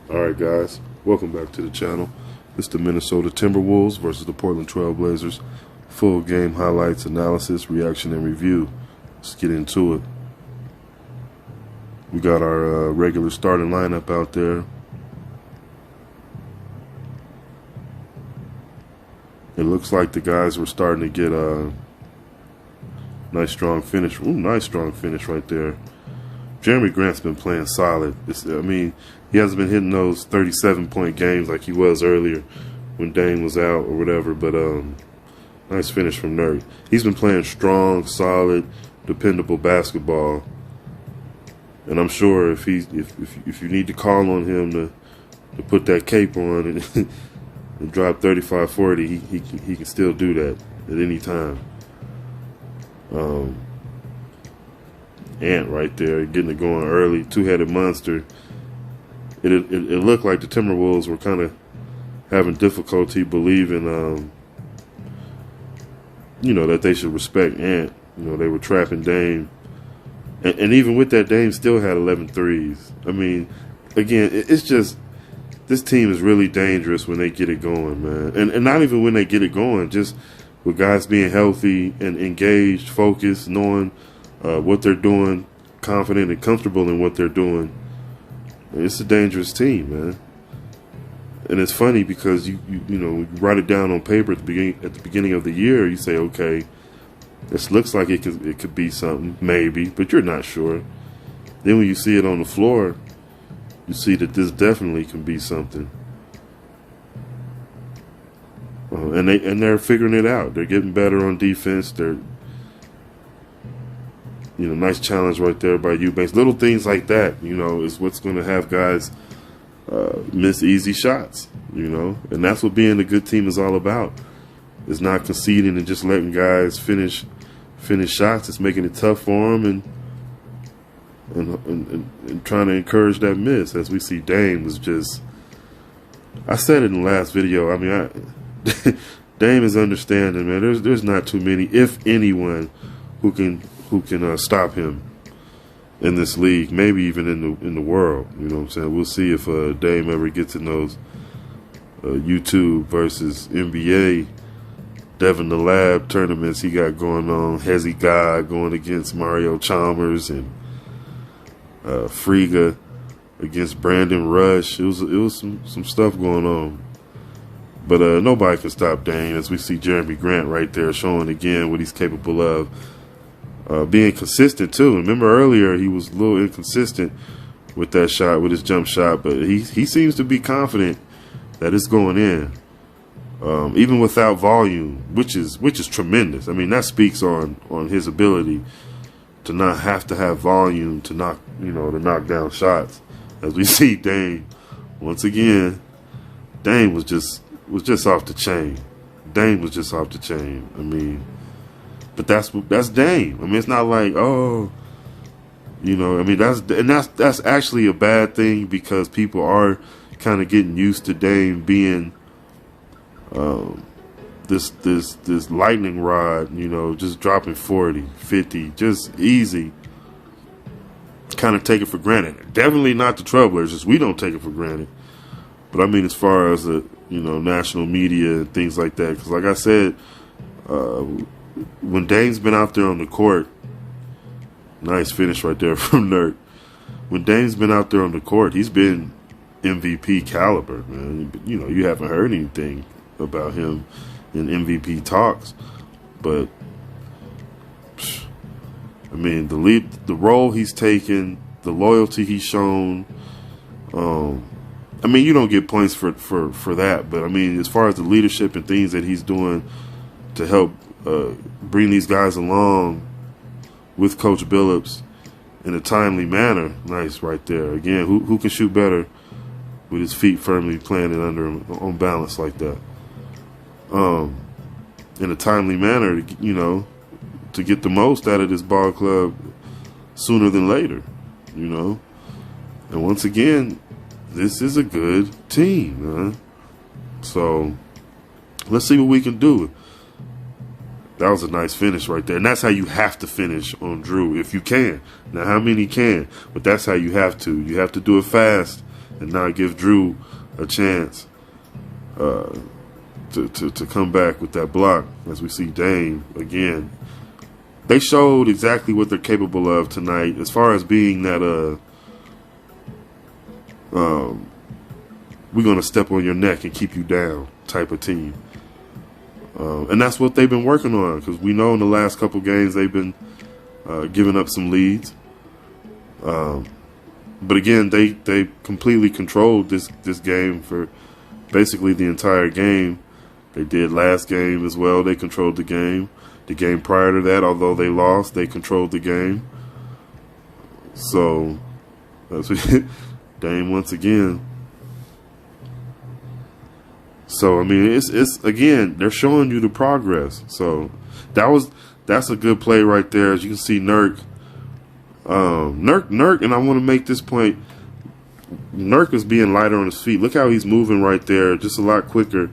Alright guys, welcome back to the channel. It's the Minnesota Timberwolves versus the Portland Trail Blazers. Full game highlights, analysis, reaction, and review. Let's get into it. We got our regular starting lineup out there. It looks like the guys were starting to get a nice strong finish. Ooh, nice strong finish right there. Jeremy Grant's been playing solid. He hasn't been hitting those 37-point games like he was earlier when Dame was out or whatever, but nice finish from Nurk. He's been playing strong, solid, dependable basketball. And I'm sure if you need to call on him to put that cape on and drop 35-40, he can still do that at any time. Ant right there, getting it going early, two-headed monster. It looked like the Timberwolves were kind of having difficulty believing, that they should respect Ant. They were trapping Dame. And even with that, Dame still had 11 threes. Again, it's just, this team is really dangerous when they get it going, man. And not even when they get it going, just with guys being healthy and engaged, focused, knowing what they're doing, confident and comfortable in what they're doing. It's a dangerous team, man. And it's funny because you write it down on paper at the beginning of the year. You say, okay, this looks like it could be something, maybe, but you're not sure. Then when you see it on the floor, you see that this definitely can be something. And they're figuring it out. They're getting better on defense. They're nice challenge right there by Eubanks. Little things like that, is what's going to have guys miss easy shots, And that's what being a good team is all about. It's not conceding and just letting guys finish shots. It's making it tough for them and trying to encourage that miss. As we see, Dame was just, I said it in the last video. Dame is understanding, man. There's not too many, if anyone, who can stop him in this league, maybe even in the world. You know what I'm saying? We'll see if Dame ever gets in those YouTube versus NBA Devin the Lab tournaments he got going on. Hezzy Guy going against Mario Chalmers and Friga against Brandon Rush. It was some stuff going on. But nobody can stop Dame, as we see Jeremy Grant right there showing again what he's capable of. Being consistent too. Remember earlier he was a little inconsistent with that shot, with his jump shot, but he seems to be confident that it's going in, even without volume, which is tremendous. That speaks on his ability to not have to have volume to knock down shots. As we see Dame once again, Dame was just off the chain. Dame was just off the chain. But that's Dame. It's not like, that's actually a bad thing, because people are kind of getting used to Dame being this lightning rod, just dropping 40, 50, just easy. Kind of take it for granted. Definitely not the Trailblazers. Just we don't take it for granted. But as far as the national media and things like that, because like I said, when Dame's been out there on the court, nice finish right there from Nurk. When Dame's been out there on the court, he's been MVP caliber, man. You haven't heard anything about him in MVP talks, but the role he's taken, the loyalty he's shown. You don't get points for that, but as far as the leadership and things that he's doing to help bring these guys along with Coach Billups in a timely manner. Nice right there. Again, who can shoot better with his feet firmly planted under him on balance like that? In a timely manner, to get the most out of this ball club sooner than later, And once again, this is a good team, man. So let's see what we can do. That was a nice finish right there. And that's how you have to finish on Drew, if you can. Now, how many can? But that's how you have to. You have to do it fast and not give Drew a chance to come back with that block. As we see Dame again, they showed exactly what they're capable of tonight, as far as being that we're gonna step on your neck and keep you down type of team. And that's what they've been working on, because we know in the last couple games they've been giving up some leads. But again, they completely controlled this game for basically the entire game. They did last game as well. They controlled the game. The game prior to that, although they lost, they controlled the game. So that's what Dame once again. So I mean, it's again, they're showing you the progress. So that's a good play right there. As you can see, Nurk, and I want to make this point. Nurk is being lighter on his feet. Look how he's moving right there, just a lot quicker.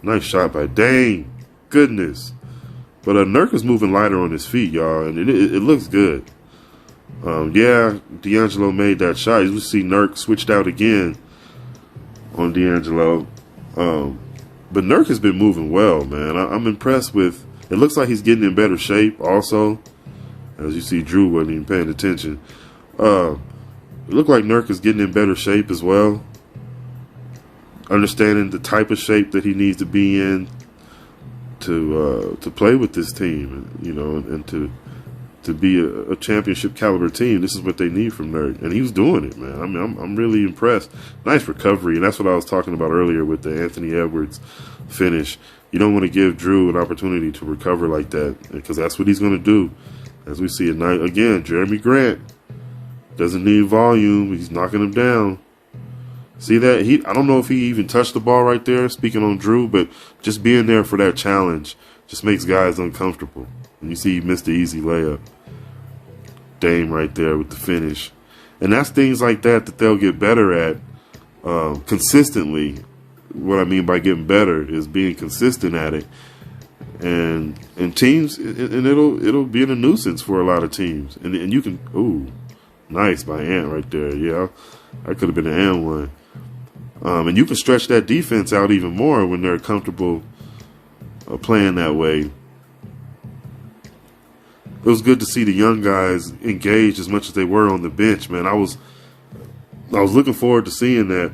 Nice shot by Dame. Goodness. But Nurk is moving lighter on his feet, y'all, and it looks good. Yeah, D'Angelo made that shot. You see Nurk switched out again on D'Angelo. But Nurk has been moving well, man. I'm impressed with. It looks like he's getting in better shape also. As you see, Drew wasn't even paying attention. It looked like Nurk is getting in better shape as well. Understanding the type of shape that he needs to be in to play with this team, you know, and to be a championship caliber team. This is what they need from Nurk, and he was doing it, man. I mean, I'm really impressed. Nice recovery, and that's what I was talking about earlier with the Anthony Edwards finish. You don't want to give Drew an opportunity to recover like that, because that's what he's going to do. As we see tonight, again, Jeremy Grant doesn't need volume. He's knocking him down. See that? I don't know if he even touched the ball right there, speaking on Drew, but just being there for that challenge just makes guys uncomfortable. And you see he missed the easy layup. Dame right there with the finish. And that's things like that they'll get better at consistently. What I mean by getting better is being consistent at it. And teams, and it'll be a nuisance for a lot of teams. And you can, ooh, nice by Ant right there. Yeah, that could have been an and one. And you can stretch that defense out even more when they're comfortable playing that way. It was good to see the young guys engaged as much as they were on the bench, man. I was looking forward to seeing that,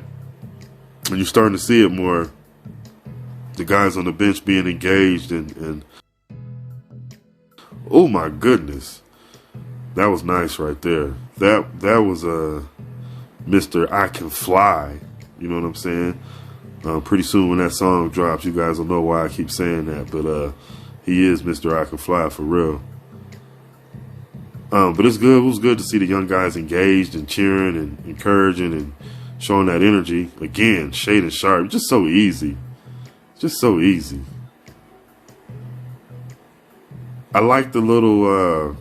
and you're starting to see it more. The guys on the bench being engaged and oh my goodness, that was nice right there. That was Mr. I Can Fly. You know what I'm saying? Pretty soon when that song drops, you guys will know why I keep saying that. But he is Mr. I Can Fly for real. But it's good. It was good to see the young guys engaged and cheering and encouraging and showing that energy. Again, shade and sharp. Just so easy. Just so easy. I like the little,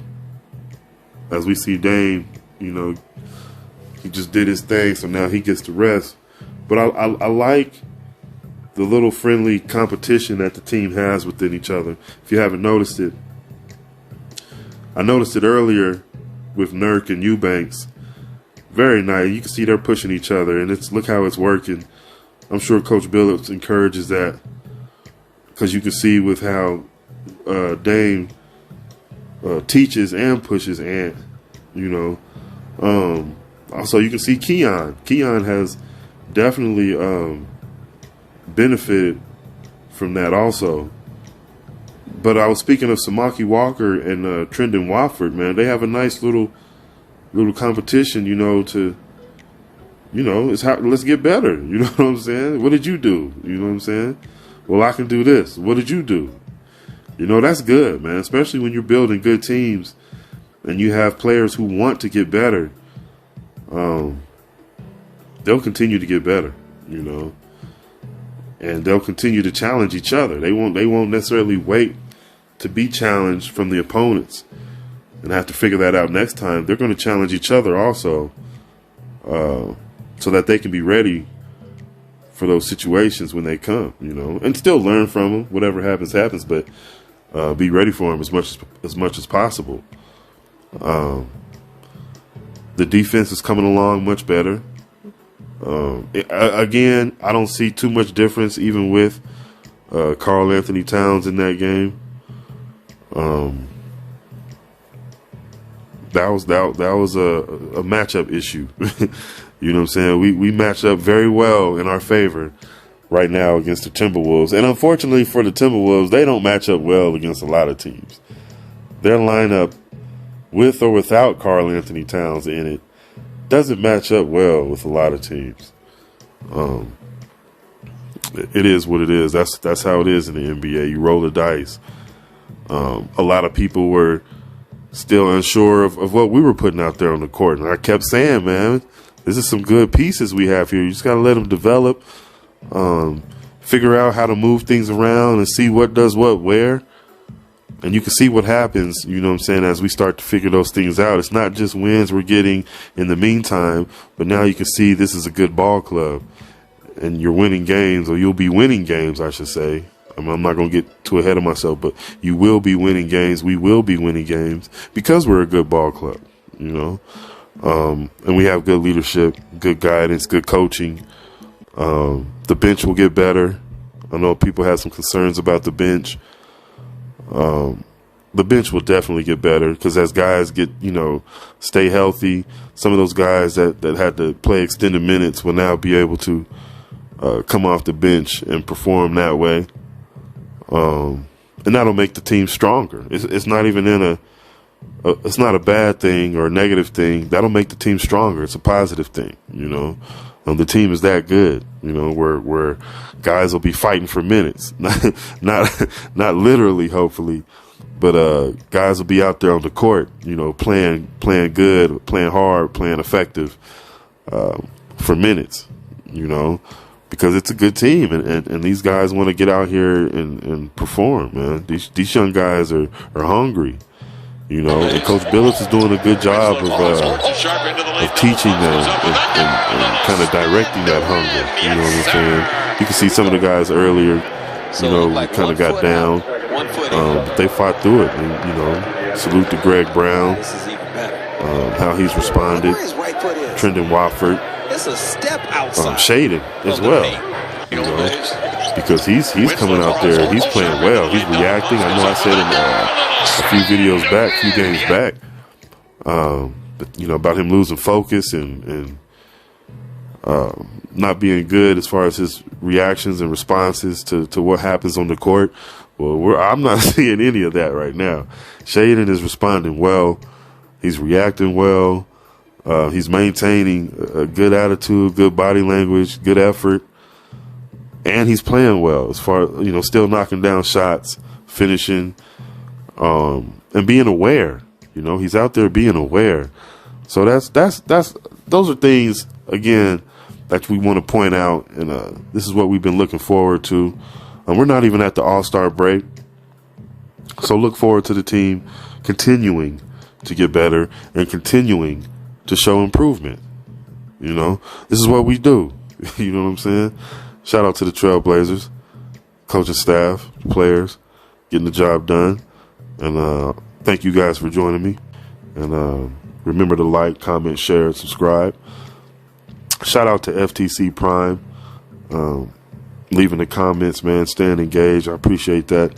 as we see Dame, you know, he just did his thing, so now he gets to rest. But I like the little friendly competition that the team has within each other. If you haven't noticed it, I noticed it earlier with Nurk and Eubanks. Very nice. You can see they're pushing each other, and look how it's working. I'm sure Coach Billups encourages that, because you can see with how Dame teaches and pushes Ant, you know. Also, you can see Keon. Keon has definitely benefited from that also. But I was speaking of Samaki Walker and Trendon Watford, man. They have a nice little competition, you know, let's get better. You know what I'm saying? What did you do? You know what I'm saying? Well, I can do this. What did you do? You know, that's good, man, especially when you're building good teams and you have players who want to get better. They'll continue to get better, you know, and they'll continue to challenge each other. They won't necessarily wait to be challenged from the opponents and have to figure that out next time. They're going to challenge each other also, so that they can be ready for those situations when they come, you know, and still learn from them. Whatever happens, happens, but be ready for them as much as possible. The defense is coming along much better. Again, I don't see too much difference even with Karl Anthony Towns in that game. That was a matchup issue. You know what I'm saying? We match up very well in our favor right now against the Timberwolves. And unfortunately for the Timberwolves, they don't match up well against a lot of teams. Their lineup, with or without Karl Anthony Towns in it, doesn't match up well with a lot of teams. It is what it is. That's how it is in the NBA. You roll the dice. A lot of people were still unsure of what we were putting out there on the court. And I kept saying, man, this is some good pieces we have here. You just got to let them develop, figure out how to move things around and see what does what where. And you can see what happens, you know what I'm saying, as we start to figure those things out. It's not just wins we're getting in the meantime, but now you can see this is a good ball club. And you're winning games, or you'll be winning games, I should say. I'm not going to get too ahead of myself, but you will be winning games. We will be winning games because we're a good ball club, you know. And we have good leadership, good guidance, good coaching. The bench will get better. I know people have some concerns about the bench. The bench will definitely get better because as guys get, stay healthy, some of those guys that had to play extended minutes will now be able to come off the bench and perform that way. And that'll make the team stronger. It's not even it's not a bad thing or a negative thing. That'll make the team stronger. It's a positive thing, the team is that good, where guys will be fighting for minutes, not literally, hopefully, but guys will be out there on the court, playing good, playing hard, playing effective for minutes, because it's a good team, and these guys want to get out here and perform, man. These young guys are hungry. And Coach Billups is doing a good job of teaching them and kind of directing that hunger. You know what I'm saying? You can see some of the guys earlier, kind of got down, but they fought through it. And, salute to Greg Brown, how he's responded. Trendon Watford, Shaden as well. Because he's coming out there, he's playing well, he's reacting. I know I said in a few games back, but, about him losing focus and not being good as far as his reactions and responses to what happens on the court. Well, I'm not seeing any of that right now. Shaden is responding well. He's reacting well. He's maintaining a good attitude, good body language, good effort. And he's playing well as far, still knocking down shots, finishing, and being aware. He's out there being aware. So those are things, again, that we want to point out. And this is what we've been looking forward to. And we're not even at the All-Star break. So look forward to the team continuing to get better and continuing to show improvement. This is what we do. You know what I'm saying? Shout out to the Trailblazers, coaching staff, players, getting the job done. And thank you guys for joining me. And remember to like, comment, share, and subscribe. Shout out to FTC Prime. Leaving the comments, man, staying engaged. I appreciate that.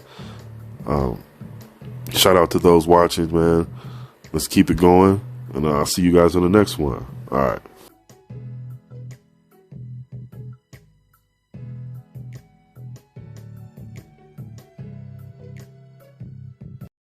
Shout out to those watching, man. Let's keep it going. And I'll see you guys on the next one. All right.